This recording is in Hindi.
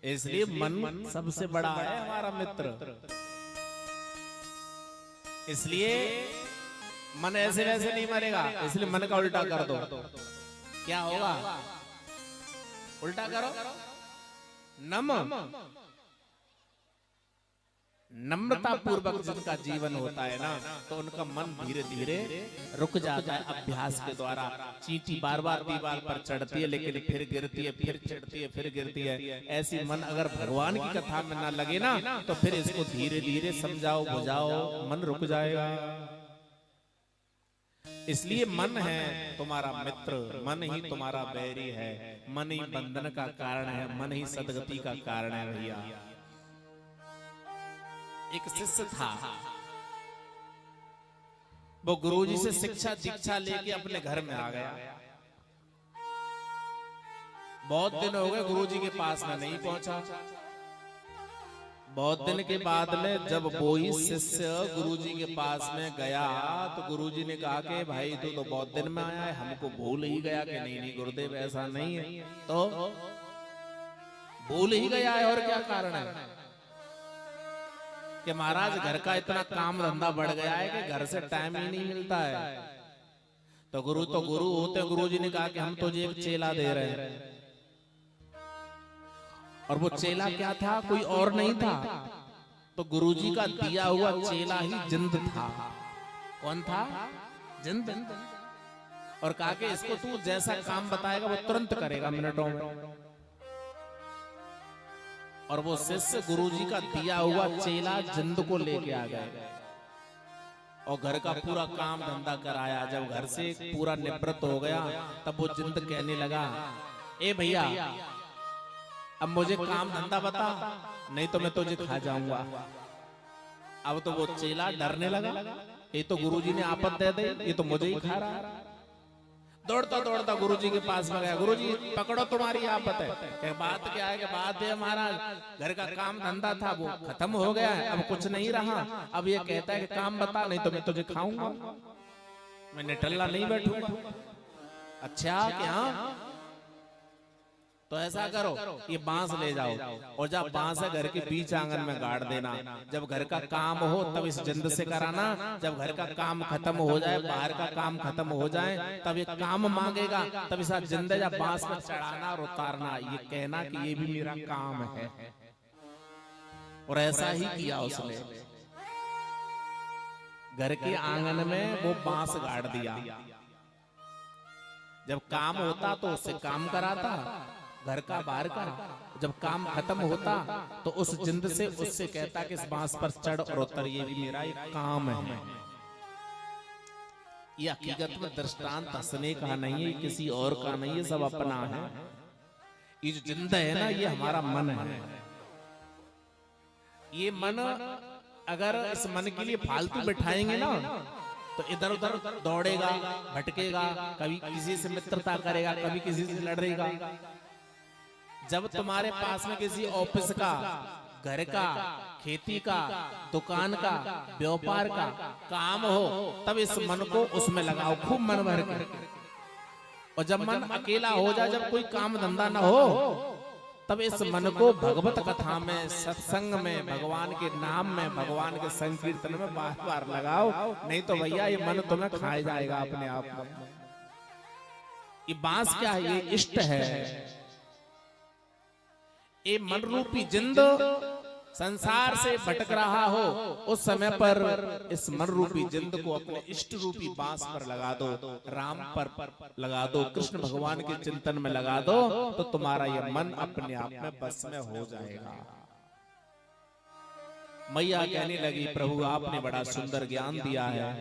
इसलिए मन सबसे बड़ा है हमारा मित्र। इसलिए मन ऐसे वैसे नहीं मरेगा, इसलिए मन का उल्टा कर दो, क्या होगा? उल्टा करो। नम्रता पूर्वक जिनका जीवन होता है ना, तो उनका मन धीरे धीरे रुक जाता है अभ्यास के द्वारा। चींटी बार बार दीवार पर चढ़ती है, लेकिन फिर गिरती है, फिर चढ़ती है, फिर गिरती है। ऐसी मन अगर भगवान की कथा में ना लगे ना, तो फिर इसको धीरे धीरे समझाओ, बुझाओ, मन रुक जाएगा। इसलिए मन है तुम्हारा मित्र, मन ही तुम्हारा बैरी है, मन ही बंधन का कारण है, मन ही सदगति का कारण है। भैया एक शिष्य था, वो गुरुजी से शिक्षा दीक्षा लेके अपने घर में आ गया। बहुत दिन हो गए गुरुजी के पास में नहीं पहुंचा। बहुत दिन के बाद में जब वो ही शिष्य गुरुजी के पास में गया, तो गुरुजी ने कहा कि भाई तू तो बहुत दिन में आया है, हमको भूल ही गया। कि नहीं नहीं गुरुदेव ऐसा नहीं है। तो भूल ही गया है, और क्या कारण है? कि महाराज घर का इतना काम धंधा बढ़ गया है कि घर से टाइम ही नहीं मिलता है। तो गुरु होते, गुरुजी ने कहा कि हम तुझे एक चेला दे रहे हैं। और वो चेला क्या था? कोई और नहीं था, तो गुरुजी का दिया हुआ चेला ही जिंद था। कौन था? जिंद। और कहा कि इसको तू जैसा काम बताएगा वो तुरंत करेगा, मिनटों में। और वो शिष्य गुरुजी का दिया हुआ चेला जिंद को लेके आ गए और घर का पूरा काम धंधा कराया। जब घर से पूरा निवृत्त हो गया, तब वो जिंद कहने लगा, ए भैया अब मुझे काम धंधा बता, नहीं तो मैं तुझे खा जाऊंगा। अब तो वो चेला डरने लगा, ये तो गुरुजी ने आपत दे दी, ये तो मुझे ही खा रहा है। दौड़ता दौड़ता गुरुजी के पास में गया, गुरुजी पकड़ो तुम्हारी आफत है। क्या बात क्या है? कि बात है महाराज, घर का काम धंधा था वो खत्म हो गया है, अब कुछ नहीं रहा। अब ये कहता है कि काम बता, नहीं तो मैं तुझे खाऊंगा, मैं निठल्ला नहीं बैठूंगा। अच्छा क्या? तो ऐसा करो, ये बांस ले जाओ और जब बांस है घर के बीच आंगन में गाड़ देना। जब घर का काम हो तब इस जिंद से कराना, जब घर का काम खत्म हो जाए, बाहर का काम खत्म हो जाए, तब ये काम मांगेगा, तब इस जिंद या बांस पर चढ़ाना और उतारना, ये कहना कि ये भी मेरा काम है। और ऐसा ही किया उसने। घर के आंगन में वो बांस गाड़ दिया। जब काम होता तो उससे काम कराता, घर का बाहर का। जब काम खत्म होता तो उस जिंद से उससे कहता कि इस बांस पर चढ़ और उतर, ये भी मेरा एक काम है। ये हकीकत में दृष्टांत हंसने का नहीं है, किसी और का नहीं है, सब अपना है। ये जो जिंद है ना, ये हमारा मन है। ये मन अगर इस मन के लिए फालतू बिठाएंगे ना, तो इधर उधर दौड़ेगा, भटकेगा, कभी किसी से मित्रता करेगा, कभी किसी से लड़ेगा। जब तुम्हारे पास में किसी ऑफिस का, घर का, खेती का, दुकान का, व्यापार का काम हो, तब इस मन को उसमें लगाओ, खूब मन भर कर। और जब मन अकेला हो जाए, जब कोई काम धंधा ना हो, तब इस मन को भगवत कथा में, सत्संग में, भगवान के नाम में, भगवान के संकीर्तन में बार बार लगाओ। नहीं तो भैया ये मन तुम्हें खाए जाएगा अपने आप में। ये बांस क्या है? ये इष्ट है। ये मन रूपी जिंद संसार से भटक रहा हो, उस समय पर इस मन रूपी जिंद को अपने इष्ट रूपी बांस पर लगा दो, राम पर लगा दो, कृष्ण भगवान के चिंतन में लगा दो, तो तुम्हारा यह मन अपने आप में बस में हो जाएगा। मैया कहने लगी, प्रभु आपने बड़ा सुंदर ज्ञान दिया है,